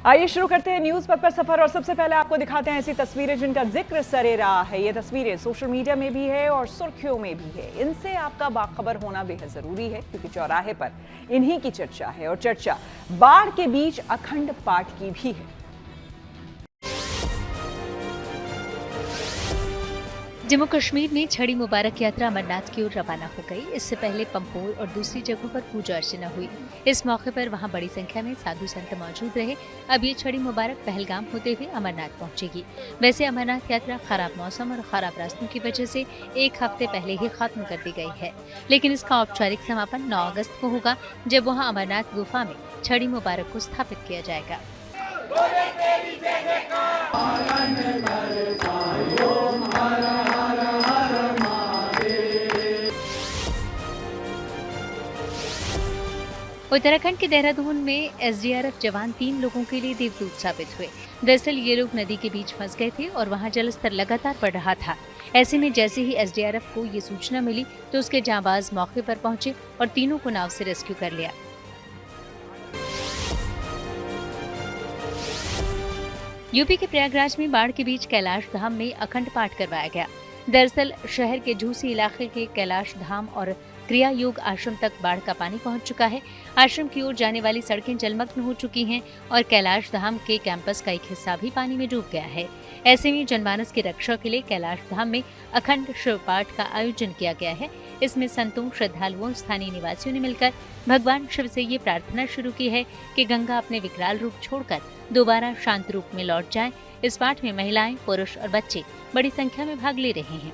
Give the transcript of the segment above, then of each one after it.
आइए शुरू करते हैं न्यूज पर सफर और सबसे पहले आपको दिखाते हैं ऐसी तस्वीरें जिनका जिक्र सरे रहा है। ये तस्वीरें सोशल मीडिया में भी है और सुर्खियों में भी है। इनसे आपका बाखबर होना बेहद जरूरी है क्योंकि चौराहे पर इन्हीं की चर्चा है और चर्चा बाढ़ के बीच अखंड पाठ की भी है। जम्मू कश्मीर में छड़ी मुबारक यात्रा अमरनाथ की ओर रवाना हो गई। इससे पहले पंपोर और दूसरी जगहों पर पूजा अर्चना हुई। इस मौके पर वहां बड़ी संख्या में साधु संत मौजूद रहे। अब ये छड़ी मुबारक पहलगाम होते हुए अमरनाथ पहुंचेगी। वैसे अमरनाथ यात्रा खराब मौसम और खराब रास्तों की वजह से एक हफ्ते पहले ही खत्म कर दी गई है, लेकिन इसका औपचारिक समापन 9 अगस्त को होगा, जब वहाँ अमरनाथ गुफा में छड़ी मुबारक को स्थापित किया जाएगा। उत्तराखंड के देहरादून में एसडीआरएफ जवान 3 लोगों के लिए देवदूत साबित हुए। दरअसल ये लोग नदी के बीच फंस गए थे और वहां जलस्तर लगातार बढ़ रहा था। ऐसे में जैसे ही एसडीआरएफ को ये सूचना मिली तो उसके जांबाज मौके पर पहुंचे और तीनों को नाव से रेस्क्यू कर लिया। यूपी के प्रयागराज में बाढ़ के बीच कैलाश धाम में अखंड पाठ करवाया गया। दरअसल शहर के झूसी इलाके के कैलाश धाम और क्रिया योग आश्रम तक बाढ़ का पानी पहुंच चुका है। आश्रम की ओर जाने वाली सड़कें जलमग्न हो चुकी हैं और कैलाश धाम के कैंपस का एक हिस्सा भी पानी में डूब गया है। ऐसे में जनमानस की रक्षा के लिए कैलाश धाम में अखंड शिव पाठ का आयोजन किया गया है। इसमें संतों, श्रद्धालुओं, स्थानीय निवासियों ने मिलकर भगवान शिव से ये प्रार्थना शुरू की है कि गंगा अपने विकराल रूप छोड़कर दोबारा शांत रूप में लौट जाए। इस पाठ में महिलाएं, पुरुष और बच्चे बड़ी संख्या में भाग ले रहे हैं।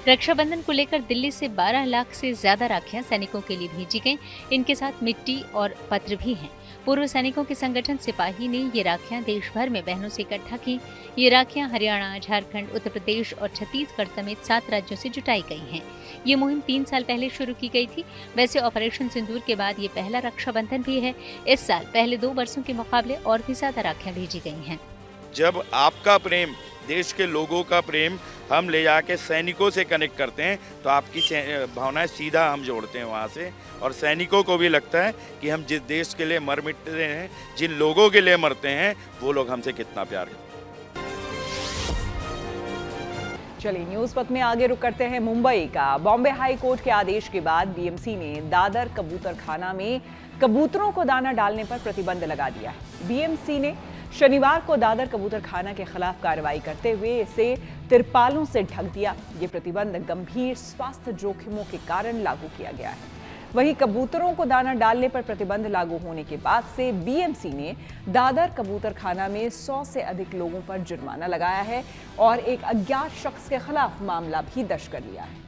रक्षाबंधन को लेकर दिल्ली से 12 लाख से ज्यादा राखियां सैनिकों के लिए भेजी गईं। इनके साथ मिट्टी और पत्र भी हैं। पूर्व सैनिकों के संगठन सिपाही ने ये राखियां देश भर में बहनों से इकट्ठा की। ये राखियां हरियाणा, झारखंड, उत्तर प्रदेश और छत्तीसगढ़ समेत 7 राज्यों से जुटाई गई हैं। ये मुहिम 3 साल पहले शुरू की गई थी। वैसे ऑपरेशन सिंदूर के बाद ये पहला रक्षाबंधन भी है। इस साल पहले 2 वर्षों के मुकाबले और भी ज्यादा राखियां भेजी गई हैं। जब आपका प्रेम, देश के लोगों का प्रेम हम ले जाके सैनिकों से कनेक्ट करते हैं तो आपकी भावनाएं सीधा हम जोड़ते हैं वहाँ से, और सैनिकों को भी लगता है कि हम जिस देश के लिए मर मिटते हैं, जिन लोगों के लिए मरते हैं, वो लोग हमसे कितना प्यार करते हैं। चलिए न्यूज पथ में आगे रुक करते हैं मुंबई का। बॉम्बे हाई कोर्ट के आदेश के बाद बीएमसी ने दादर कबूतर खाना में कबूतरों को दाना डालने पर प्रतिबंध लगा दिया है। बीएमसी ने शनिवार को दादर कबूतर खाना के खिलाफ कार्रवाई करते हुए इसे तिरपालों से ढक दिया। ये प्रतिबंध गंभीर स्वास्थ्य जोखिमों के कारण लागू किया गया है। वहीं कबूतरों को दाना डालने पर प्रतिबंध लागू होने के बाद से बीएमसी ने दादर कबूतर खाना में 100 से अधिक लोगों पर जुर्माना लगाया है और एक अज्ञात शख्स के खिलाफ मामला भी दर्ज कर लिया है।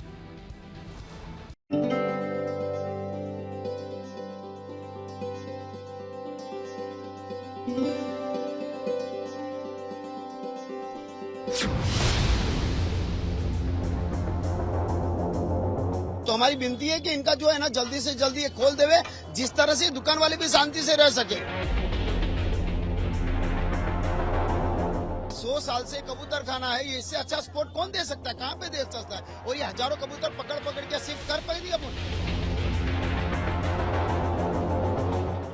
तो हमारी विनती है कि इनका जो है ना जल्दी से जल्दी ये खोल देवे, जिस तरह से दुकान वाले भी शांति से रह सके। 100 साल से कबूतर खाना है, ये इससे अच्छा स्पॉट कौन दे सकता है, कहाँ पे दे सकता है? और ये हजारों कबूतर पकड़ पकड़ के शिफ्ट कर पाएंगे अपन।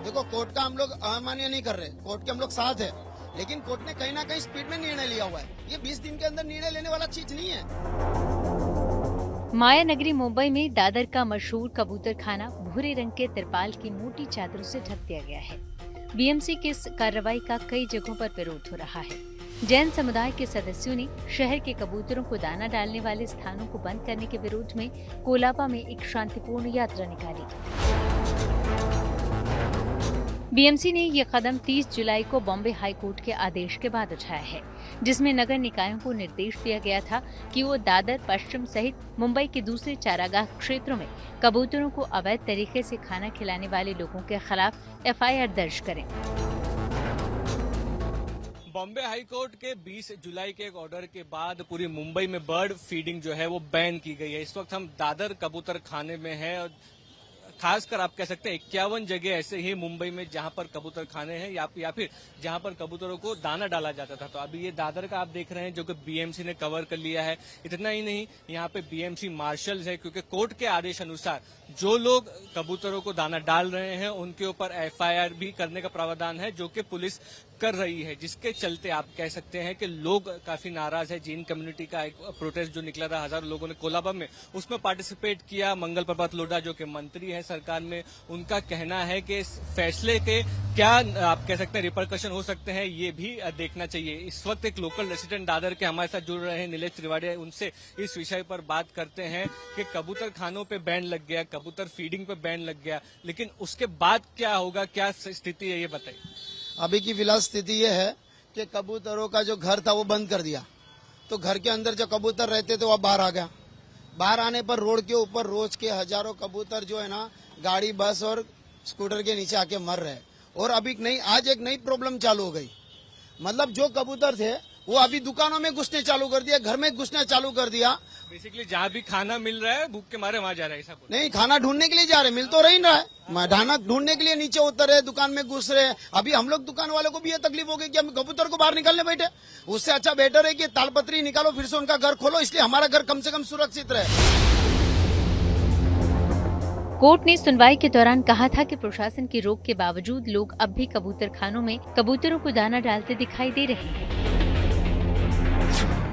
देखो कोर्ट का हम लोग अमान्य नहीं कर रहे, कोर्ट के हम लोग साथ है, लेकिन कोर्ट ने कहीं ना कहीं स्पीड में निर्णय लिया हुआ है। ये 20 दिन के अंदर निर्णय लेने वाला चीज नहीं है। माया नगरी मुंबई में दादर का मशहूर कबूतर खाना भूरे रंग के तिरपाल की मोटी चादरों से ढक दिया गया है। बीएमसी की इस कार्रवाई का कई जगहों पर विरोध हो रहा है। जैन समुदाय के सदस्यों ने शहर के कबूतरों को दाना डालने वाले स्थानों को बंद करने के विरोध में कोलाबा में एक शांतिपूर्ण यात्रा निकाली। बीएमसी ने ये कदम 30 जुलाई को बॉम्बे हाई कोर्ट के आदेश के बाद उठाया है, जिसमें नगर निकायों को निर्देश दिया गया था कि वो दादर, पश्चिम सहित मुंबई के दूसरे चारागाह क्षेत्रों में कबूतरों को अवैध तरीके से खाना खिलाने वाले लोगों के खिलाफ एफआईआर दर्ज करें। बॉम्बे हाई कोर्ट के 20 जुलाई के एक ऑर्डर के बाद पूरी मुंबई में बर्ड फीडिंग जो है वो बैन की गई है। इस वक्त हम दादर कबूतर खाने में हैं और खासकर आप कह सकते हैं 51 जगह ऐसे ही मुंबई में जहां पर कबूतर खाने हैं या फिर जहां पर कबूतरों को दाना डाला जाता था। तो अभी ये दादर का आप देख रहे हैं जो कि बीएमसी ने कवर कर लिया है। इतना ही नहीं, यहाँ पे बीएमसी मार्शल्स है, क्योंकि कोर्ट के आदेश अनुसार जो लोग कबूतरों को दाना डाल रहे हैं उनके ऊपर एफआईआर भी करने का प्रावधान है, जो कि पुलिस कर रही है, जिसके चलते आप कह सकते हैं कि लोग काफी नाराज है। जैन कम्युनिटी का एक प्रोटेस्ट जो निकला था, हजारों लोगों ने कोलाबम में उसमें पार्टिसिपेट किया। मंगल प्रभात लोढ़ा जो कि मंत्री है सरकार में, उनका कहना है कि इस फैसले के क्या आप कह सकते हैं रिपरकशन हो सकते हैं, ये भी देखना चाहिए। इस वक्त एक लोकल रेसिडेंट दादर के हमारे साथ जुड़ रहे हैं नीलेश त्रिवाड़ी, उनसे इस विषय पर बात करते हैं कि कबूतर खानों पे बैन लग गया, कबूतर फीडिंग पे बैन लग गया, लेकिन उसके बाद क्या होगा, क्या स्थिति है, ये बताइए। अभी की फिलहाल स्थिति ये है कि कबूतरों का जो घर था वो बंद कर दिया, तो घर के अंदर जो कबूतर रहते थे वो बाहर आ गया। बाहर आने पर रोड के ऊपर रोज के हजारों कबूतर जो है ना गाड़ी, बस और स्कूटर के नीचे आके मर रहे। और अभी आज एक नई प्रॉब्लम चालू हो गई, मतलब जो कबूतर थे वो अभी दुकानों में घुसने चालू कर दिया, घर में घुसना चालू कर दिया। बेसिकली जहाँ भी खाना मिल रहा है भूख के मारे वहाँ जा रहा है, ऐसा नहीं, खाना ढूंढने के लिए जा रहे, मिल तो रही रहा है, खाना ढूंढने के लिए नीचे उतर रहे, दुकान में घुस रहे। अभी हम लोग दुकान वालों को भी ये तकलीफ हो गई कि हम कबूतर को बाहर निकालने बैठे। उससे अच्छा बेटर है कि तालपत्री निकालो, फिर से उनका घर खोलो, इसलिए हमारा घर कम से कम सुरक्षित रहे। कोर्ट ने सुनवाई के दौरान कहा था कि प्रशासन की रोक के बावजूद लोग अब भी कबूतर खानों में कबूतरों को दाना डालते दिखाई दे रहे हैं।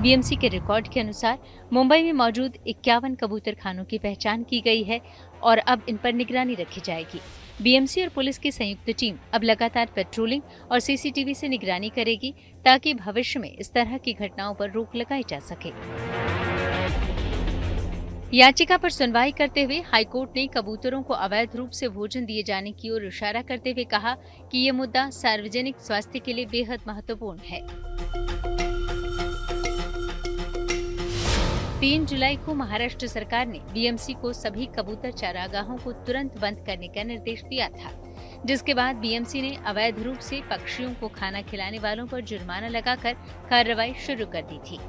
बीएमसी के रिकॉर्ड के अनुसार मुंबई में मौजूद 51 कबूतर खानों की पहचान की गई है और अब इन पर निगरानी रखी जाएगी। बीएमसी और पुलिस की संयुक्त टीम अब लगातार पेट्रोलिंग और सीसीटीवी से निगरानी करेगी ताकि भविष्य में इस तरह की घटनाओं पर रोक लगाई जा सके। याचिका पर सुनवाई करते हुए हाईकोर्ट ने कबूतरों को अवैध रूप से भोजन दिए जाने की ओर इशारा करते हुए कहा कि ये मुद्दा सार्वजनिक स्वास्थ्य के लिए बेहद महत्वपूर्ण है। 3 जुलाई को महाराष्ट्र सरकार ने बीएमसी को सभी कबूतर चारागाहों को तुरंत बंद करने का निर्देश दिया था, जिसके बाद बीएमसी ने अवैध रूप से पक्षियों को खाना खिलाने वालों पर जुर्माना लगाकर कार्रवाई शुरू कर दी थी।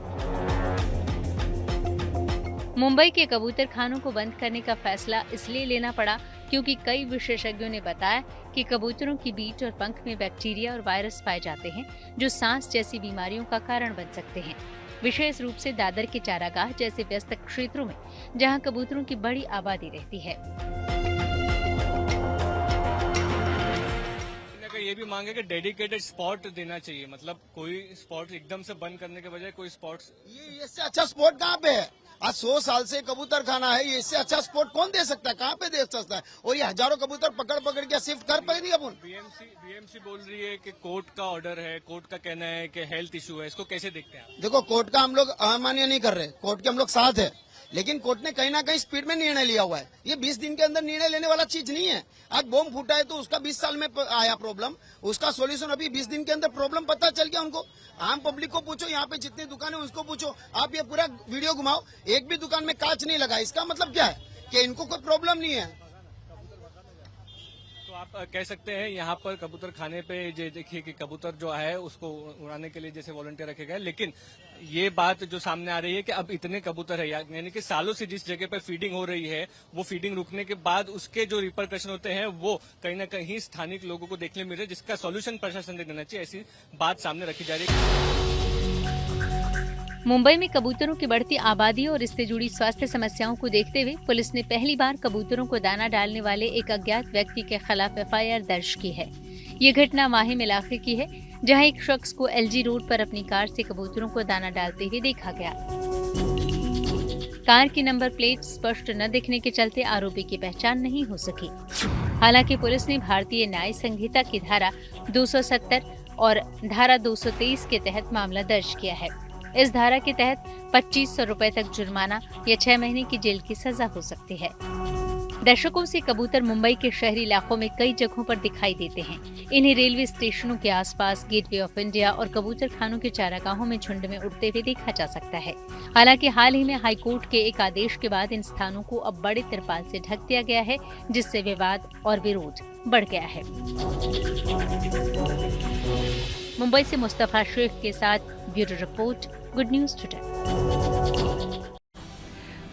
मुंबई के कबूतर खानों को बंद करने का फैसला इसलिए लेना पड़ा क्योंकि कई विशेषज्ञों ने बताया कि कबूतरों की बीट और पंख में बैक्टीरिया और वायरस पाए जाते हैं जो सांस जैसी बीमारियों का कारण बन सकते हैं, विशेष रूप से दादर के चारागाह जैसे व्यस्त क्षेत्रों में जहां कबूतरों की बड़ी आबादी रहती है। ये भी मांगे कि डेडिकेटेड स्पॉट देना चाहिए, मतलब कोई स्पॉट एकदम से बंद करने के बजाय कोई स्पॉट। ये इससे अच्छा स्पॉट कहाँ पे है? आज 100 साल से कबूतर खाना है, ये इससे अच्छा स्पॉट कौन दे सकता है? कहाँ पे दे सकता है? और ये हजारों कबूतर पकड़ पकड़ के शिफ्ट कर पाएंगे अपन। बीएमसी बोल रही है कि कोर्ट का ऑर्डर है, कोर्ट का कहना है कि हेल्थ इशू है, इसको कैसे देखते हैं आप? देखो, कोर्ट का हम लोग अमान्य नहीं कर रहे, कोर्ट के हम लोग साथ है, लेकिन कोर्ट ने कहीं ना कहीं स्पीड में निर्णय लिया हुआ है। ये 20 दिन के अंदर निर्णय लेने वाला चीज नहीं है। आज बॉम्ब फूटा है तो उसका 20 साल में आया प्रॉब्लम, उसका सॉल्यूशन अभी 20 दिन के अंदर प्रॉब्लम पता चल गया उनको। आम पब्लिक को पूछो, यहाँ पे जितनी दुकानें उसको पूछो, आप ये पूरा वीडियो घुमाओ, एक भी दुकान में कांच नहीं लगा। इसका मतलब क्या है कि इनको कोई प्रॉब्लम नहीं है। तो आप कह सकते हैं यहाँ पर कबूतर खाने पे देखिए कि कबूतर जो है उसको उड़ाने के लिए जैसे वॉलंटियर रखे गए, लेकिन ये बात जो सामने आ रही है कि अब इतने कबूतर है, यानी कि सालों से जिस जगह पर फीडिंग हो रही है वो फीडिंग रुकने के बाद उसके जो रिपरकशन होते हैं वो कहीं ना कहीं स्थानिक लोगों को देखने मिल रहे, जिसका सॉल्यूशन प्रशासन ने देना चाहिए, ऐसी बात सामने रखी जा रही है। मुंबई में कबूतरों की बढ़ती आबादी और इससे जुड़ी स्वास्थ्य समस्याओं को देखते हुए पुलिस ने पहली बार कबूतरों को दाना डालने वाले एक अज्ञात व्यक्ति के खिलाफ एफआईआर दर्ज की है। ये घटना माहिम इलाके की है, जहां एक शख्स को एलजी रोड पर अपनी कार से कबूतरों को दाना डालते हुए देखा गया। कार की नंबर प्लेट स्पष्ट न दिखने के चलते आरोपी की पहचान नहीं हो सकी। हालांकि पुलिस ने भारतीय न्याय संहिता की धारा 270 और धारा 223 के तहत मामला दर्ज किया है। इस धारा के तहत 2500 रुपए तक जुर्माना या 6 महीने की जेल की सजा हो सकती है। दशकों से कबूतर मुंबई के शहरी इलाकों में कई जगहों पर दिखाई देते हैं। इन्हें रेलवे स्टेशनों के आसपास, गेटवे ऑफ इंडिया और कबूतर खानों के चारागाहों में झुंड में उड़ते हुए देखा जा सकता है। हालांकि हाल ही में हाईकोर्ट के एक आदेश के बाद इन स्थानों को अब बड़े तिरपाल से ढक दिया गया है, जिससे विवाद और विरोध बढ़ गया है। मुंबई से मुस्तफा शेख के साथ bureau report, good news today.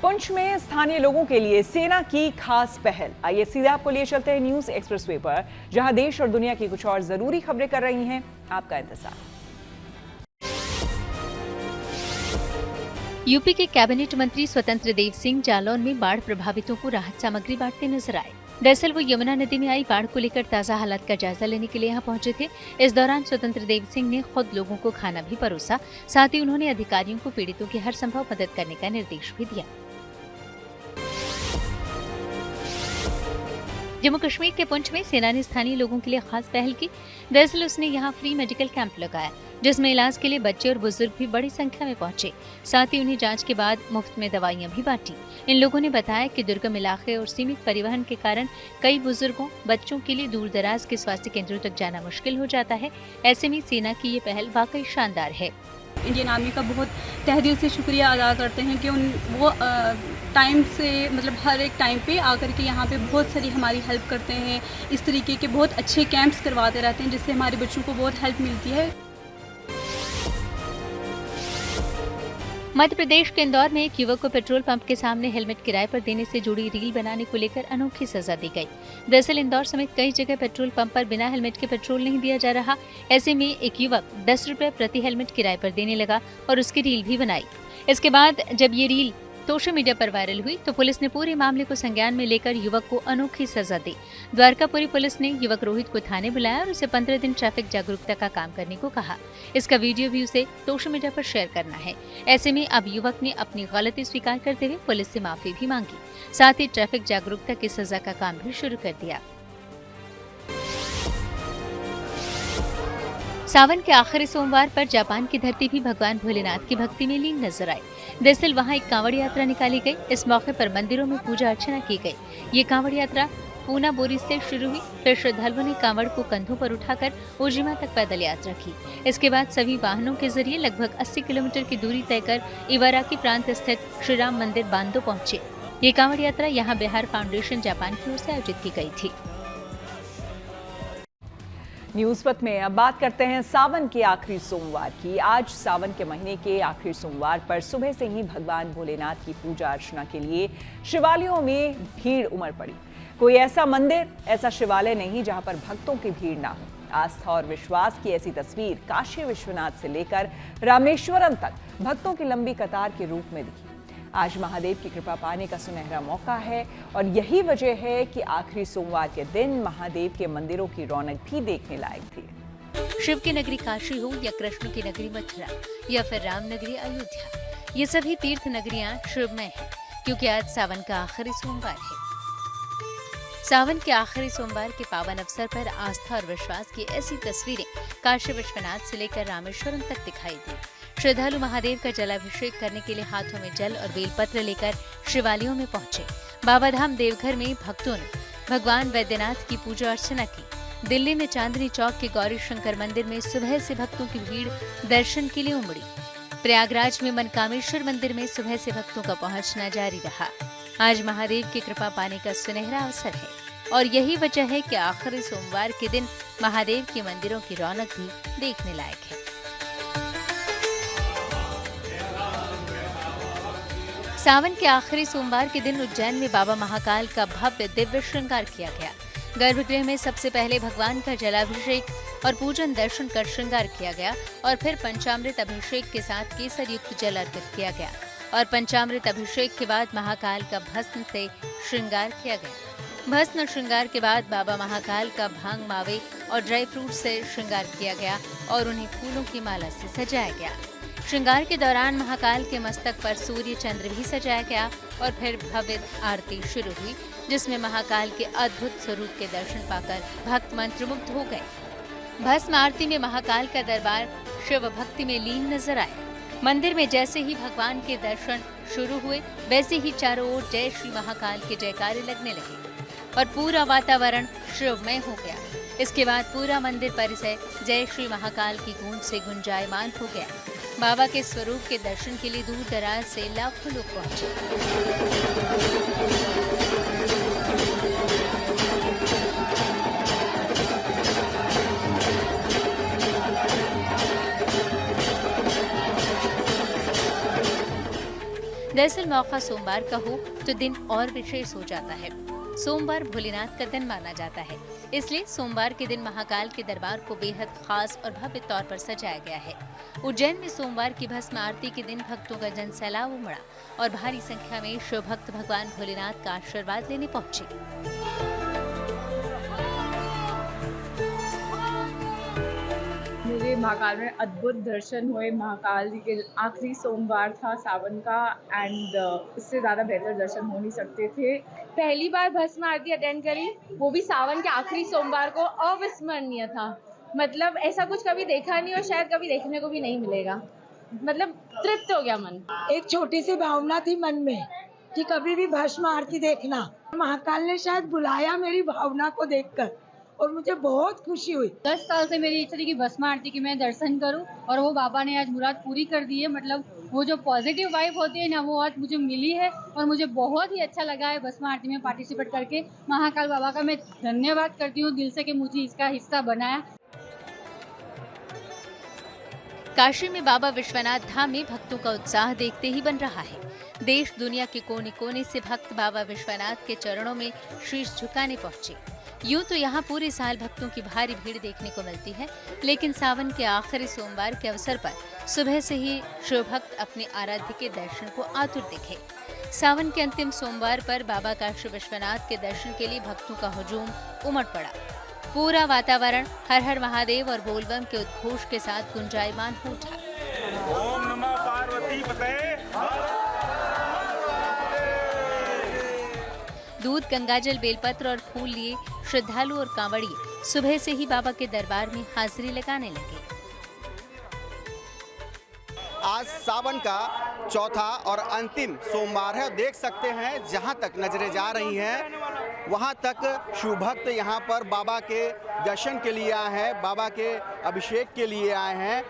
Poonch में स्थानीय लोगों के लिए सेना की खास पहल। आइए सीधे आपको लिए चलते हैं न्यूज एक्सप्रेसवे पर, जहां देश और दुनिया की कुछ और जरूरी खबरें कर रही हैं आपका इंतजार। यूपी के कैबिनेट मंत्री स्वतंत्र देव सिंह जालौन में बाढ़ प्रभावितों को राहत सामग्री बांटते नजर आए। दरअसल वो यमुना नदी में आई बाढ़ को लेकर ताजा हालात का जायजा लेने के लिए यहाँ पहुंचे थे। इस दौरान स्वतंत्र देव सिंह ने खुद लोगों को खाना भी परोसा। साथ ही उन्होंने अधिकारियों को पीड़ितों की हर संभव मदद करने का निर्देश भी दिया। जम्मू कश्मीर के पुंछ में सेना ने स्थानीय लोगों के लिए खास पहल की। दरअसल उसने यहाँ फ्री मेडिकल कैंप लगाया, जिसमें इलाज के लिए बच्चे और बुजुर्ग भी बड़ी संख्या में पहुंचे। साथ ही उन्हें जांच के बाद मुफ्त में दवाइयां भी बांटी। इन लोगों ने बताया कि दुर्गम इलाके और सीमित परिवहन के कारण कई बुजुर्गों, बच्चों के लिए दूर दराज के स्वास्थ्य केंद्रों तक जाना मुश्किल हो जाता है। ऐसे में सेना की ये पहल वाकई शानदार है। इंडियन आर्मी का बहुत तहे से शुक्रिया अदा करते हैं कि वो टाइम से मतलब हर एक टाइम पे आकर के यहाँ पे बहुत सारी हमारी हेल्प करते हैं। इस तरीके के बहुत अच्छे कैंप्स करवाते रहते हैं, जिससे हमारे बच्चों को बहुत हेल्प मिलती है। मध्य प्रदेश के इंदौर में एक युवक को पेट्रोल पंप के सामने हेलमेट किराए पर देने से जुड़ी रील बनाने को लेकर अनोखी सजा दी गई। दरअसल इंदौर समेत कई जगह पेट्रोल पंप पर बिना हेलमेट के पेट्रोल नहीं दिया जा रहा। ऐसे में एक युवक 10 रुपए प्रति हेलमेट किराए पर देने लगा और उसकी रील भी बनाई। इसके बाद जब ये रील सोशल मीडिया पर वायरल हुई तो पुलिस ने पूरे मामले को संज्ञान में लेकर युवक को अनोखी सजा दी। द्वारकापुरी पुलिस ने युवक रोहित को थाने बुलाया और उसे 15 दिन ट्रैफिक जागरूकता का काम करने को कहा। इसका वीडियो भी उसे सोशल मीडिया पर शेयर करना है। ऐसे में अब युवक ने अपनी गलती स्वीकार करते हुए पुलिस से माफी भी मांगी। साथ ही ट्रैफिक जागरूकता की सजा का काम भी शुरू कर दिया। सावन के आखिरी सोमवार पर जापान की धरती भी भगवान भोलेनाथ की भक्ति में लीन नजर आई। दरअसल वहां एक कांवड़ यात्रा निकाली गई। इस मौके पर मंदिरों में पूजा अर्चना की गई। ये कांवड़ यात्रा पूना बोरी से शुरू हुई, फिर श्रद्धालुओं ने कांवड़ को कंधों पर उठाकर ओजिमा तक पैदल यात्रा की। इसके बाद सभी वाहनों के जरिए लगभग 80 किलोमीटर की दूरी तय कर इवाराकी प्रांत स्थित श्री राम मंदिर बांदो पहुंचे। ये कांवड़ यात्रा यहाँ बिहार फाउंडेशन जापान की ओर से आयोजित की गई थी। न्यूज़ पथ में अब बात करते हैं सावन के आखिरी सोमवार की। आज सावन के महीने के आखिरी सोमवार पर सुबह से ही भगवान भोलेनाथ की पूजा अर्चना के लिए शिवालयों में भीड़ उमड़ पड़ी। कोई ऐसा मंदिर, ऐसा शिवालय नहीं जहां पर भक्तों की भीड़ ना हो। आस्था और विश्वास की ऐसी तस्वीर काशी विश्वनाथ से लेकर रामेश्वरम तक भक्तों की लंबी कतार के रूप में दिखी। आज महादेव की कृपा पाने का सुनहरा मौका है और यही वजह है कि आखिरी सोमवार के दिन महादेव के मंदिरों की रौनक भी देखने लायक थी। शिव की नगरी काशी हो या कृष्ण की नगरी मथुरा या फिर राम नगरी अयोध्या, ये सभी तीर्थ नगरियां शिवमय हैं, क्योंकि आज सावन का आखिरी सोमवार है। सावन के आखिरी सोमवार के पावन अवसर पर आस्था और विश्वास की ऐसी तस्वीरें काशी विश्वनाथ से लेकर रामेश्वरम तक दिखाई दी। श्रद्धालु महादेव का जलाभिषेक करने के लिए हाथों में जल और बेलपत्र लेकर शिवालयों में पहुंचे। बाबाधाम देवघर में भक्तों ने भगवान वैद्यनाथ की पूजा अर्चना की। दिल्ली में चांदनी चौक के गौरी शंकर मंदिर में सुबह से भक्तों की भीड़ दर्शन के लिए उमड़ी। प्रयागराज में मनकामेश्वर मंदिर में सुबह से भक्तों का पहुंचना जारी रहा। आज महादेव की कृपा पाने का सुनहरा अवसर है और यही वजह है कि आखिरी सोमवार के दिन महादेव के मंदिरों की रौनक भी देखने लायक है। सावन के आखिरी सोमवार के दिन उज्जैन में बाबा महाकाल का भव्य दिव्य श्रृंगार किया गया। गर्भगृह में सबसे पहले भगवान का जलाभिषेक और पूजन दर्शन कर श्रृंगार किया गया और फिर पंचामृत अभिषेक के साथ केसर युक्त जल अर्पित किया गया और पंचामृत अभिषेक के बाद महाकाल का भस्म से श्रृंगार किया गया। भस्म श्रृंगार के बाद बाबा महाकाल का भांग मावे और ड्राई फ्रूट से श्रृंगार किया गया और उन्हें फूलों की माला से सजाया गया। श्रृंगार के दौरान महाकाल के मस्तक पर सूर्य चंद्र भी सजाया गया और फिर भव्य आरती शुरू हुई, जिसमें महाकाल के अद्भुत स्वरूप के दर्शन पाकर भक्त मंत्रमुग्ध हो गए। भस्म आरती में महाकाल का दरबार शिव भक्ति में लीन नजर आया। मंदिर में जैसे ही भगवान के दर्शन शुरू हुए, वैसे ही चारों ओर जय श्री महाकाल के जयकारे लगने लगे और पूरा वातावरण शिवमय हो गया। इसके बाद पूरा मंदिर परिसर जय श्री महाकाल की गूंज से गुंजायमान हो गया। बाबा के स्वरूप के दर्शन के लिए दूर दराज से लाखों लोग पहुंचे। दरअसल मौका सोमवार का हो तो दिन और विशेष हो जाता है। सोमवार भोलेनाथ का दिन माना जाता है, इसलिए सोमवार के दिन महाकाल के दरबार को बेहद खास और भव्य तौर पर सजाया गया है। उज्जैन में सोमवार की भस्म आरती के दिन भक्तों का जन सैलाब उमड़ा और भारी संख्या में शिव भक्त भगवान भोलेनाथ का आशीर्वाद लेने पहुंचे। मुझे महाकाल में अद्भुत दर्शन हुए। महाकाल जी के आखिरी सोमवार था सावन का एंड इससे ज़्यादा बेहतर दर्शन हो नहीं सकते थे। पहली बार भस्म आरती अटेंड करी, वो भी सावन के आखिरी सोमवार को, अविस्मरणीय था। मतलब ऐसा कुछ कभी देखा नहीं और शायद कभी देखने को भी नहीं मिलेगा। मतलब तृप्त हो गया मन। एक छोटी सी भावना थी मन में कि कभी भी भस्म आरती देखना। महाकाल ने शायद बुलाया मेरी भावना को देखकर और मुझे बहुत खुशी हुई। 10 साल से मेरी इच्छा थी कि भस्म आरती की मैं दर्शन करूं और वो बाबा ने आज मुराद पूरी कर दी है। मतलब वो जो पॉजिटिव वाइब होती है ना, वो आज मुझे मिली है और मुझे बहुत ही अच्छा लगा है भस्म आरती में पार्टिसिपेट करके। महाकाल बाबा का मैं धन्यवाद करती हूँ दिल से कि मुझे इसका हिस्सा बनाया। काशी में बाबा विश्वनाथ धाम में भक्तों का उत्साह देखते ही बन रहा है। देश दुनिया के कोने कोने से भक्त बाबा विश्वनाथ के चरणों में शीश झुकाने पहुंचे। यूं तो यहाँ पूरे साल भक्तों की भारी भीड़ देखने को मिलती है, लेकिन सावन के आखिरी सोमवार के अवसर पर सुबह से ही शिव भक्त अपने आराध्य के दर्शन को आतुर दिखे। सावन के अंतिम सोमवार पर बाबा काशी विश्वनाथ के दर्शन के लिए भक्तों का हुजूम उमड़ पड़ा। पूरा वातावरण हर हर महादेव और बोलबम के उद्घोष के साथ गुंजायमान हो उठा। ओम नमः पार्वती पते। दूध, गंगाजल, बेलपत्र और फूल लिए श्रद्धालु और कांवड़िए सुबह से ही बाबा के दरबार में हाजिरी लगाने लगे। आज सावन का चौथा और अंतिम सोमवार है। देख सकते हैं जहां तक नजरें जा रही हैं वहां तक शिव भक्त यहां पर बाबा के दर्शन के लिए आए हैं, बाबा के अभिषेक के लिए आए हैं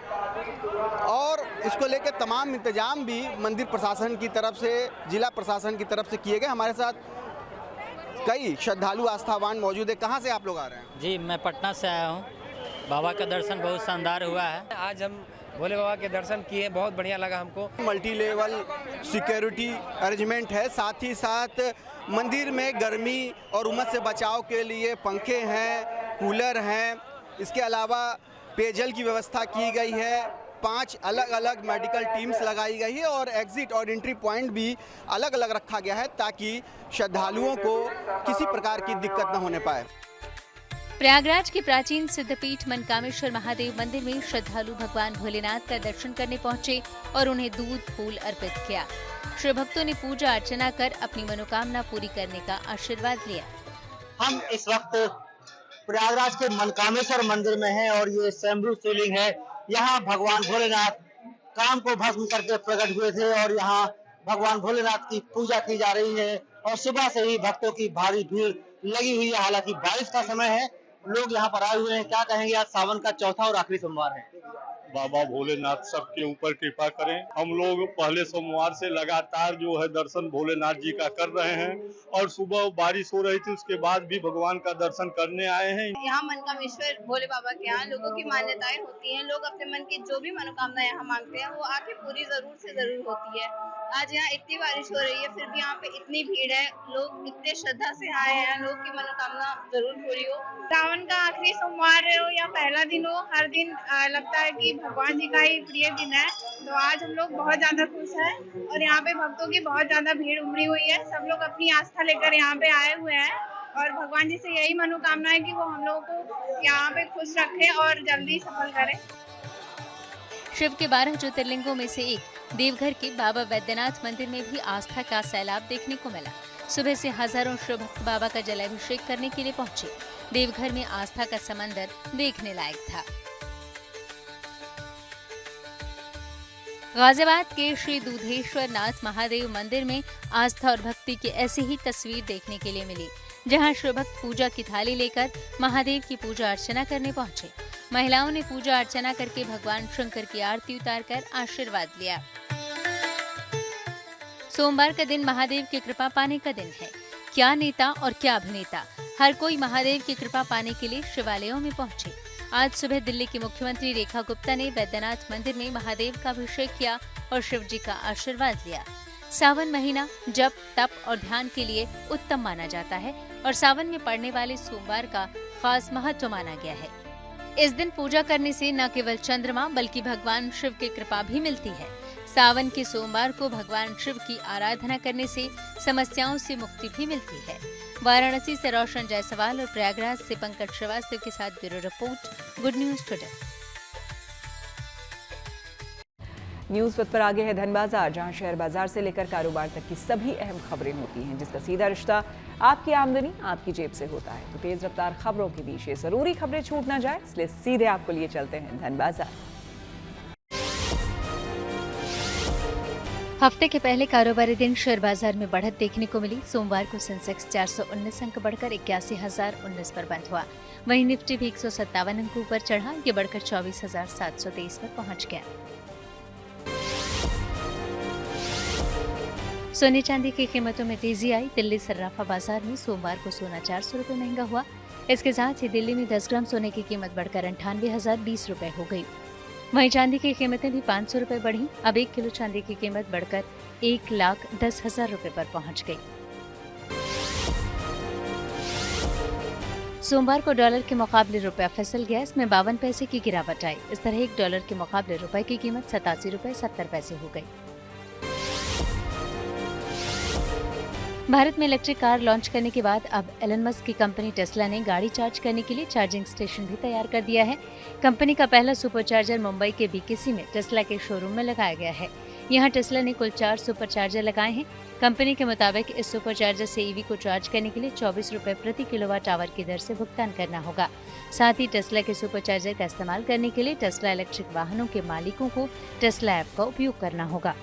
और इसको लेकर तमाम इंतजाम भी मंदिर प्रशासन की तरफ से, जिला प्रशासन की तरफ से किए गए। हमारे साथ कई श्रद्धालु आस्थावान मौजूद है। कहाँ से आप लोग आ रहे हैं? जी, मैं पटना से आया हूँ। बाबा का दर्शन बहुत शानदार हुआ है। आज हम भोले बाबा के दर्शन किए, बहुत बढ़िया लगा हमको। मल्टी लेवल सिक्योरिटी अरेंजमेंट है, साथ ही साथ मंदिर में गर्मी और उमस से बचाव के लिए पंखे हैं, कूलर हैं। इसके अलावा पेयजल की व्यवस्था की गई है। 5 अलग अलग मेडिकल टीम्स लगाई गई है और एग्जिट और एंट्री पॉइंट भी अलग अलग रखा गया है ताकि श्रद्धालुओं को किसी प्रकार की दिक्कत न होने पाए। प्रयागराज के प्राचीन सिद्धपीठ मनकामेश्वर महादेव मंदिर में श्रद्धालु भगवान भोलेनाथ का दर्शन करने पहुंचे और उन्हें दूध फूल अर्पित किया। श्री भक्तों ने पूजा अर्चना कर अपनी मनोकामना पूरी करने का आशीर्वाद लिया। हम इस वक्त प्रयागराज के मनकामेश्वर मंदिर में हैं और ये स्वयंभू शिवलिंग है। यहाँ भगवान भोलेनाथ काम को भस्म करके प्रकट हुए थे और यहाँ भगवान भोलेनाथ की पूजा की जा रही है और सुबह से ही भक्तों की भारी भीड़ लगी हुई है। हालांकि बारिश का समय है, लोग यहाँ पर आए हुए हैं। क्या कहेंगे, आज सावन का चौथा और आखिरी सोमवार है। बाबा भोलेनाथ सबके ऊपर कृपा करें। हम लोग पहले सोमवार से लगातार जो है दर्शन भोलेनाथ जी का कर रहे हैं और सुबह बारिश हो रही थी, उसके बाद भी भगवान का दर्शन करने आए हैं। यहाँ मनकामेश्वर भोले बाबा के यहाँ लोगों की मान्यताएं होती हैं। लोग अपने मन की जो भी मनोकामना यहाँ मांगते हैं वो आके पूरी जरूर से जरूर होती है। आज यहाँ इतनी बारिश हो रही है, फिर भी यहाँ पे इतनी भीड़ है, लोग इतने श्रद्धा से आए हैं, लोग की मनोकामना जरूर पूरी हो। सावन का आखिरी सोमवार हो या पहला दिन हो, हर दिन लगता है कि भगवान जी का ही प्रिय दिन है। तो आज हम लोग बहुत ज्यादा खुश हैं और यहाँ पे भक्तों की बहुत ज्यादा भीड़ उमड़ी हुई है। सब लोग अपनी आस्था लेकर यहाँ पे आए हुए हैं और भगवान जी से यही मनोकामना है कि वो हम लोगों को यहाँ पे खुश रखें और जल्दी सफल करें। शिव के 12 ज्योतिर्लिंगों में से एक देवघर के बाबा वैद्यनाथ मंदिर में भी आस्था का सैलाब देखने को मिला। सुबह से हजारों शिव भक्त बाबा का जलाभिषेक करने के लिए पहुंचे। देवघर में आस्था का समंदर देखने लायक था। गाजियाबाद के श्री दूधेश्वर नाथ महादेव मंदिर में आस्था और भक्ति की ऐसी ही तस्वीर देखने के लिए मिली, जहां शिव भक्त पूजा की थाली लेकर महादेव की पूजा अर्चना करने पहुंचे। महिलाओं ने पूजा अर्चना करके भगवान शंकर की आरती उतारकर आशीर्वाद लिया। सोमवार का दिन महादेव की कृपा पाने का दिन है। क्या नेता और क्या अभिनेता, हर कोई महादेव की कृपा पाने के लिए शिवालयों में पहुंचे। आज सुबह दिल्ली की मुख्यमंत्री रेखा गुप्ता ने वैद्यनाथ मंदिर में महादेव का अभिषेक किया और शिव जी का आशीर्वाद लिया। सावन महीना जप, तप और ध्यान के लिए उत्तम माना जाता है और सावन में पड़ने वाले सोमवार का खास महत्व माना गया है। इस दिन पूजा करने से न केवल चंद्रमा बल्कि भगवान शिव की कृपा भी मिलती है। सावन के सोमवार को भगवान शिव की आराधना करने से समस्याओं से मुक्ति भी मिलती है। वाराणसी से रोशन जायसवाल और प्रयागराज से पंकज श्रीवास्तव के साथ bureau report, good news today. News पथ पर आगे है धन बाजार, जहां शेयर बाजार से लेकर कारोबार तक की सभी अहम खबरें होती हैं, जिसका सीधा रिश्ता आपकी आमदनी आपकी जेब से होता है। तो तेज रफ्तार खबरों के बीच ये जरूरी खबरें छूट ना जाए, इसलिए सीधे आपको लिए चलते हैं धन बाजार। हफ्ते के पहले कारोबारी दिन शेयर बाजार में बढ़त देखने को मिली। सोमवार को सेंसेक्स 419 अंक बढ़कर 81,019 पर बंद हुआ। वहीं निफ्टी भी 157 अंक ऊपर चढ़ा, ये बढ़कर 24,723 पर पहुंच गया। सोने चांदी की कीमतों में तेजी आई। दिल्ली सर्राफा बाजार में सोमवार को सोना 400 रुपए महंगा हुआ। इसके साथ ही दिल्ली में 10 ग्राम सोने की कीमत बढ़कर 98,020 रुपए हो गई। वहीं चांदी की कीमतें भी 500 रुपए बढ़ी। अब 1 किलो चांदी की कीमत बढ़कर 1,10,000 रुपए पर पहुंच गई। सोमवार को डॉलर के मुकाबले रुपया फिसल गया, इसमें 52 पैसे की गिरावट आई। इस तरह 1 डॉलर के मुकाबले रुपए की कीमत 87 रुपए 70 पैसे हो गई। भारत में इलेक्ट्रिक कार लॉन्च करने के बाद अब एलन मस्क की कंपनी टेस्ला ने गाड़ी चार्ज करने के लिए चार्जिंग स्टेशन भी तैयार कर दिया है। कंपनी का पहला सुपरचार्जर मुंबई के बीकेसी में टेस्ला के शोरूम में लगाया गया है। यहां टेस्ला ने कुल 4 सुपरचार्जर लगाए हैं। कंपनी के मुताबिक इस सुपरचार्जर से ईवी को चार्ज करने के लिए 24 रुपए प्रति किलोवाट आवर की दर से भुगतान करना होगा। साथ ही टेस्ला के सुपरचार्जर का इस्तेमाल करने के लिए टेस्ला इलेक्ट्रिक वाहनों के मालिकों को टेस्ला ऐप का उपयोग करना होगा।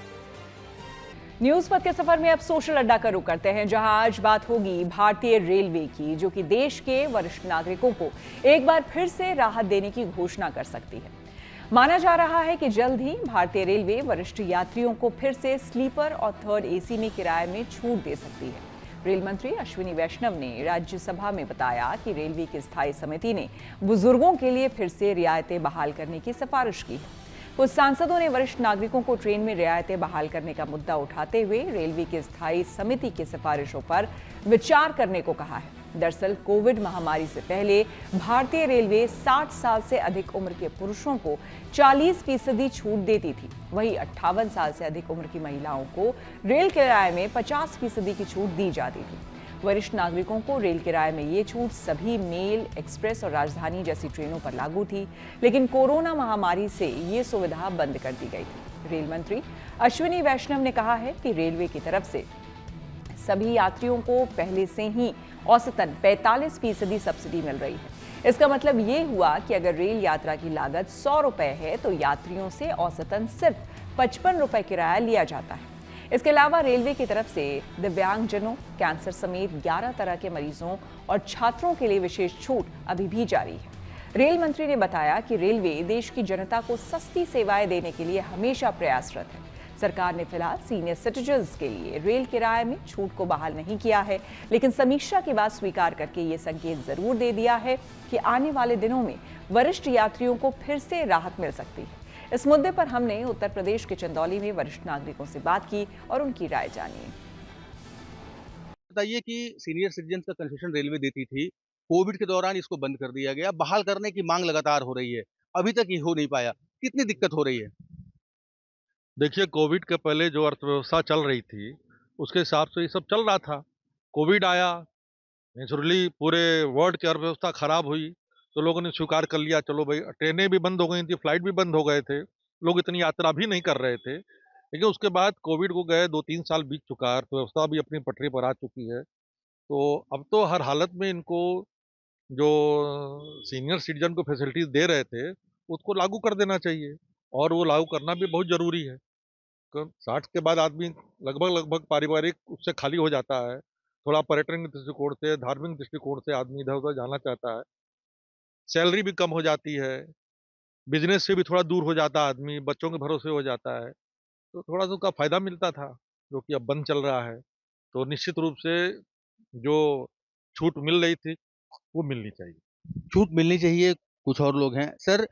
न्यूज पथ के सफर में अब सोशल अड्डा का रुख करते हैं, जहां आज बात होगी भारतीय रेलवे की, जो कि देश के वरिष्ठ नागरिकों को एक बार फिर से राहत देने की घोषणा कर सकती है। माना जा रहा है कि जल्द ही भारतीय रेलवे वरिष्ठ यात्रियों को फिर से स्लीपर और थर्ड एसी में किराए में छूट दे सकती है। रेल मंत्री अश्विनी वैष्णव ने राज्यसभा में बताया कि रेलवे की स्थायी समिति ने बुजुर्गों के लिए फिर से रियायतें बहाल करने की सिफारिश की है। कुछ सांसदों ने वरिष्ठ नागरिकों को ट्रेन में रियायतें बहाल करने का मुद्दा उठाते हुए रेलवे की स्थायी समिति की सिफारिशों पर विचार करने को कहा है। दरअसल कोविड महामारी से पहले भारतीय रेलवे 60 साल से अधिक उम्र के पुरुषों को 40% छूट देती थी। वहीं 58 साल से अधिक उम्र की महिलाओं को रेल किराए में 50% की छूट दी जाती थी। वरिष्ठ नागरिकों को रेल किराए में ये छूट सभी मेल, एक्सप्रेस और राजधानी जैसी ट्रेनों पर लागू थी, लेकिन कोरोना महामारी से ये सुविधा बंद कर दी गई थी। रेल मंत्री अश्विनी वैष्णव ने कहा है कि रेलवे की तरफ से सभी यात्रियों को पहले से ही औसतन 45% सब्सिडी मिल रही है। इसका मतलब ये हुआ कि अगर रेल यात्रा की लागत 100 रुपए है तो यात्रियों से औसतन सिर्फ 55 रुपए किराया लिया जाता है। इसके अलावा रेलवे की तरफ से दिव्यांगजनों, कैंसर समेत 11 तरह के मरीजों और छात्रों के लिए विशेष छूट अभी भी जारी है। रेल मंत्री ने बताया कि रेलवे देश की जनता को सस्ती सेवाएं देने के लिए हमेशा प्रयासरत है। सरकार ने फिलहाल सीनियर सिटीजन्स के लिए रेल किराए में छूट को बहाल नहीं किया है, लेकिन समीक्षा के बाद स्वीकार करके ये संकेत जरूर दे दिया है कि आने वाले दिनों में वरिष्ठ यात्रियों को फिर से राहत मिल सकती है। इस मुद्दे पर हमने उत्तर प्रदेश के चंदौली में वरिष्ठ नागरिकों से बात की और उनकी राय जानी। बताइए कि सीनियर सिटीजन का कंसेशन रेलवे देती थी, कोविड के दौरान इसको बंद कर दिया गया, बहाल करने की मांग लगातार हो रही है, अभी तक ये हो नहीं पाया। कितनी दिक्कत हो रही है? देखिए, कोविड के पहले जो अर्थव्यवस्था चल रही थी उसके हिसाब से ये सब चल रहा था। कोविड आया, नेचुरली पूरे वर्ल्ड की अर्थव्यवस्था खराब हुई, तो लोगों ने स्वीकार कर लिया, चलो भाई, ट्रेनें भी बंद हो गई थी, फ्लाइट भी बंद हो गए थे, लोग इतनी यात्रा भी नहीं कर रहे थे। लेकिन उसके बाद कोविड को गए 2-3 साल बीत चुका, अर्थव्यवस्था भी अपनी पटरी पर आ चुकी है। तो अब तो हर हालत में इनको जो सीनियर सिटीजन को फैसिलिटीज दे रहे थे उसको लागू कर देना चाहिए, और वो लागू करना भी बहुत जरूरी है। 60 के बाद आदमी लगभग पारिवारिक उससे खाली हो जाता है, थोड़ा पर्यटन के दृष्टिकोण से, धार्मिक दृष्टिकोण से आदमी इधर उधर जाना चाहता है, सैलरी भी कम हो जाती है, बिजनेस से भी थोड़ा दूर हो जाता है आदमी, बच्चों के भरोसे हो जाता है, तो थोड़ा सा उसका फायदा मिलता था, जो कि अब बंद चल रहा है। तो निश्चित रूप से जो छूट मिल रही थी वो मिलनी चाहिए। छूट मिलनी चाहिए। कुछ और लोग हैं सर,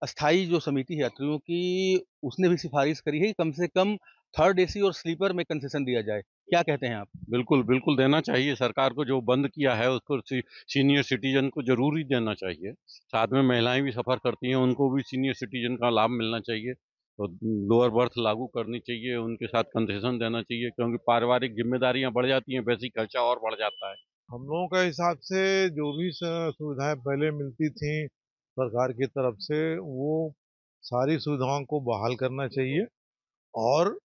अस्थाई जो समिति है यात्रियों की, उसने भी सिफारिश करी है कि कम से कम थर्ड एसी और स्लीपर में कंसेशन दिया जाए। क्या कहते हैं आप? बिल्कुल बिल्कुल देना चाहिए। सरकार को जो बंद किया है उसको सीनियर सिटीजन को जरूर ही देना चाहिए। साथ में महिलाएं भी सफर करती हैं, उनको भी सीनियर सिटीजन का लाभ मिलना चाहिए। तो लोअर बर्थ लागू करनी चाहिए, उनके साथ कंसेशन देना चाहिए, क्योंकि पारिवारिक जिम्मेदारियां बढ़ जाती हैं, बेसिक खर्चा और बढ़ जाता है। हम लोगों का हिसाब से जो भी सुविधाएं पहले मिलती थी सरकार की तरफ से, वो सारी सुविधाओं को बहाल करना चाहिए। और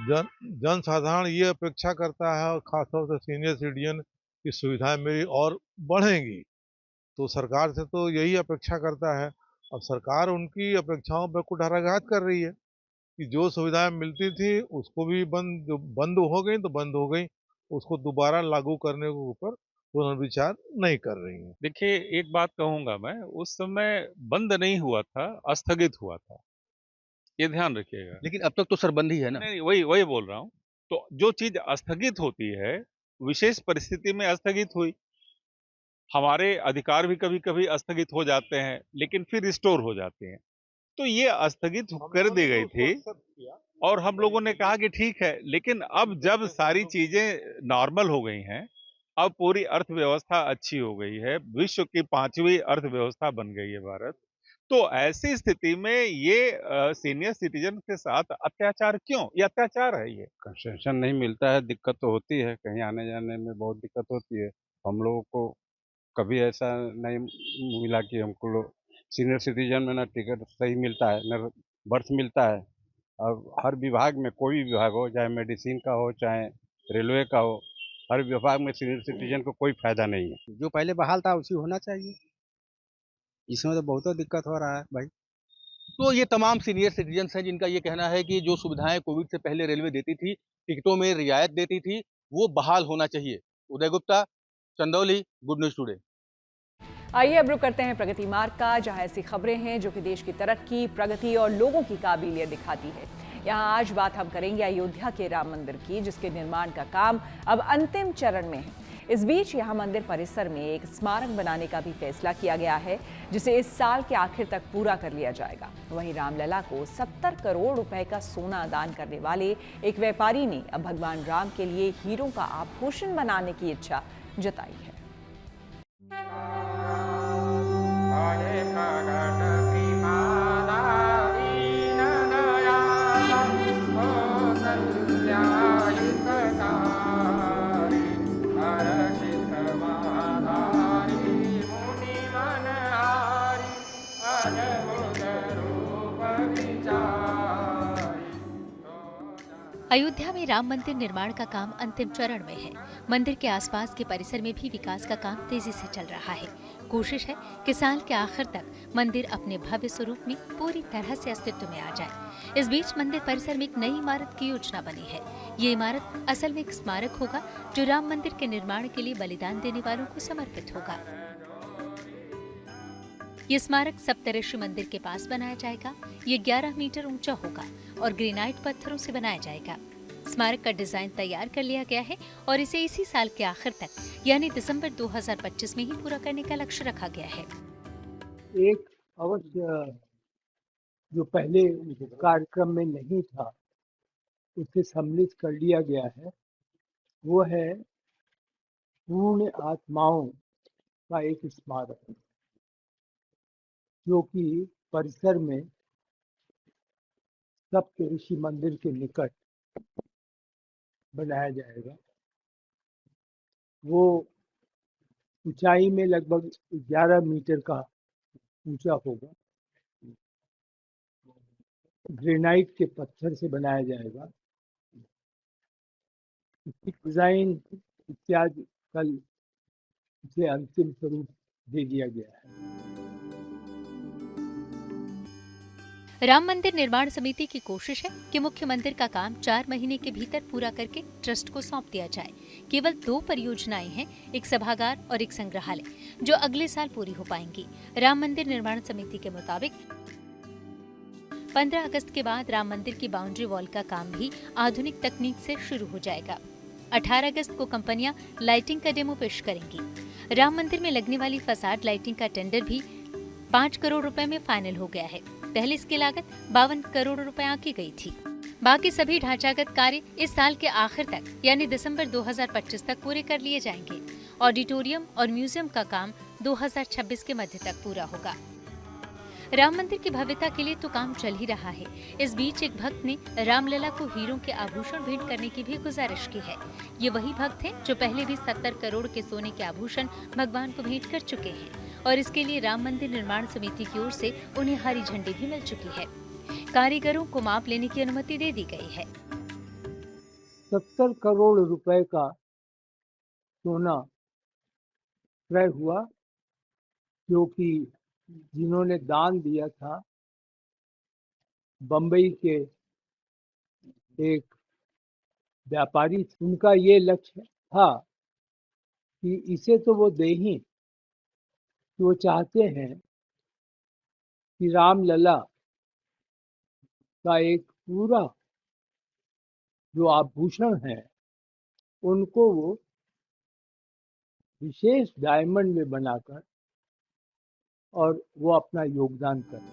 जन साधारण ये अपेक्षा करता है, और खासतौर से सीनियर सिटीजन की सुविधाएं मेरी और बढ़ेंगी, तो सरकार से तो यही अपेक्षा करता है। अब सरकार उनकी अपेक्षाओं पर कुठाराघात कर रही है कि जो सुविधाएं मिलती थी उसको भी बंद हो गई तो बंद हो गई, उसको दोबारा लागू करने के ऊपर पुनर्विचार नहीं कर रही है। देखिए, एक बात कहूंगा मैं, उस समय बंद नहीं हुआ था, स्थगित हुआ था, ये ध्यान रखिएगा। लेकिन अब तक तो सर बंद ही है ना। नहीं, वही बोल रहा हूँ। तो जो चीज स्थगित होती है, विशेष परिस्थिति में स्थगित हुई। हमारे अधिकार भी कभी कभी स्थगित हो जाते हैं, लेकिन फिर रिस्टोर हो जाते हैं। तो ये स्थगित कर दी गई थी और हम लोगों ने कहा कि ठीक है, लेकिन अब जब सारी चीजें नॉर्मल हो गई हैं, अब पूरी अर्थव्यवस्था अच्छी हो गई है, विश्व की 5वीं अर्थव्यवस्था बन गई है भारत, तो ऐसी स्थिति में ये सीनियर सिटीजन के साथ अत्याचार क्यों? ये अत्याचार है। ये कंसेशन नहीं मिलता है, दिक्कत तो होती है, कहीं आने जाने में बहुत दिक्कत होती है। हम लोगों को कभी ऐसा नहीं मिला कि हमको सीनियर सिटीजन में ना टिकट सही मिलता है, ना बर्थ मिलता है। और हर विभाग में, कोई भी विभाग हो, चाहे मेडिसिन का हो, चाहे रेलवे का हो, हर विभाग में सीनियर सिटीजन को कोई फायदा नहीं है। जो पहले बहाल था उसी होना चाहिए, इसमें तो बहुत दिक्कत हो रहा है भाई। तो ये तमाम सीनियर सिटीजन्स हैं जिनका ये कहना है कि जो सुविधाएं कोविड से पहले रेलवे देती थी, टिकटों में रियायत देती थी, वो बहाल होना चाहिए। Uday Gupta, Chandauli, good news today. आइए अब रुक करते हैं प्रगति मार्ग का, जहां ऐसी खबरें हैं जो कि देश की तरक्की, प्रगति और लोगों की काबिलियत दिखाती है। यहाँ आज बात हम करेंगे अयोध्या के राम मंदिर की, जिसके निर्माण का काम अब अंतिम चरण में है। इस बीच यहाँ मंदिर परिसर में एक स्मारक बनाने का भी फैसला किया गया है, जिसे इस साल के आखिर तक पूरा कर लिया जाएगा। वहीं रामलला को 70 करोड़ रुपए का सोना दान करने वाले एक व्यापारी ने अब भगवान राम के लिए हीरों का आभूषण बनाने की इच्छा जताई है। अयोध्या में राम मंदिर निर्माण का काम अंतिम चरण में है। मंदिर के आसपास के परिसर में भी विकास का काम तेजी से चल रहा है। कोशिश है कि साल के आखिर तक मंदिर अपने भव्य स्वरूप में पूरी तरह से अस्तित्व में आ जाए। इस बीच मंदिर परिसर में एक नई इमारत की योजना बनी है। ये इमारत असल में एक स्मारक होगा, जो राम मंदिर के निर्माण के लिए बलिदान देने वालों को समर्पित होगा। ये स्मारक सप्तऋषि मंदिर के पास बनाया जाएगा। ये 11 मीटर ऊंचा होगा और ग्रेनाइट पत्थरों से बनाया जाएगा। स्मारक का डिजाइन तैयार कर लिया गया है और इसे इसी साल के आखिर तक यानी दिसंबर 2025 में ही पूरा करने का लक्ष्य रखा गया है। एक अवश्य जो पहले कार्यक्रम में नहीं था, उसे सम्मिलित कर लिया गया है, वो है पूर्ण आत्माओं का एक स्मारक, जो कि परिसर में सप्तऋषि मंदिर के निकट बनाया जाएगा। वो ऊंचाई में लगभग 11 मीटर का ऊंचा होगा। ग्रेनाइट के पत्थर से बनाया जाएगा। इसकी डिजाइन इत्यादि कल इसे अंतिम स्वरूप दे दिया गया है। राम मंदिर निर्माण समिति की कोशिश है कि मुख्य मंदिर का काम 4 महीने के भीतर पूरा करके ट्रस्ट को सौंप दिया जाए। केवल 2 परियोजनाएं हैं, एक सभागार और एक संग्रहालय, जो अगले साल पूरी हो पाएंगी। राम मंदिर निर्माण समिति के मुताबिक 15 अगस्त के बाद राम मंदिर की बाउंड्री वॉल का काम भी आधुनिक तकनीक से शुरू हो जाएगा। 18 अगस्त को कंपनियां लाइटिंग का डेमो पेश करेंगी। राम मंदिर में लगने वाली फसाड लाइटिंग का टेंडर भी 5 करोड़ रुपए में फाइनल हो गया है। पहले इसकी लागत 52 करोड़ रुपए आंकी गई थी। बाकी सभी ढांचागत कार्य इस साल के आखिर तक यानी दिसंबर 2025 तक पूरे कर लिए जाएंगे। ऑडिटोरियम और म्यूजियम का काम 2026 के मध्य तक पूरा होगा। राम मंदिर की भव्यता के लिए तो काम चल ही रहा है। इस बीच एक भक्त ने रामलला को हीरों के आभूषण भेंट करने की भी गुजारिश की है। ये वही भक्त हैं जो पहले भी 70 करोड़ के सोने के आभूषण भगवान को भेंट कर चुके हैं और इसके लिए राम मंदिर निर्माण समिति की ओर से उन्हें हरी झंडी भी मिल चुकी है। कारीगरों को माप लेने की अनुमति दे दी गई है। 70 करोड़ रुपए का सोना क्रय हुआ, जो कि जिन्होंने दान दिया था बम्बई के एक व्यापारी, उनका ये लक्ष्य था कि इसे तो वो दे ही, वो चाहते हैं कि रामलला का एक पूरा जो आभूषण है उनको वो विशेष डायमंड में बनाकर और वो अपना योगदान करें।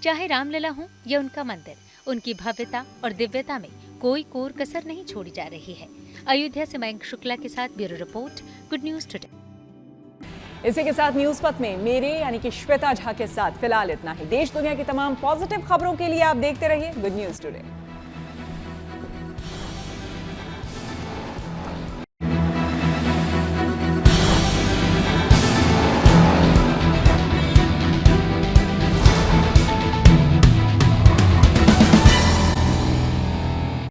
चाहे रामलला हो या उनका मंदिर, उनकी भव्यता और दिव्यता में कोई कोर कसर नहीं छोड़ी जा रही है। अयोध्या से मयंक शुक्ला के साथ bureau report, good news today. इसी के साथ न्यूज पथ में मेरे यानी कि श्वेता झा के साथ फिलहाल इतना ही। देश दुनिया की तमाम पॉजिटिव खबरों के लिए आप देखते रहिए गुड न्यूज टुडे।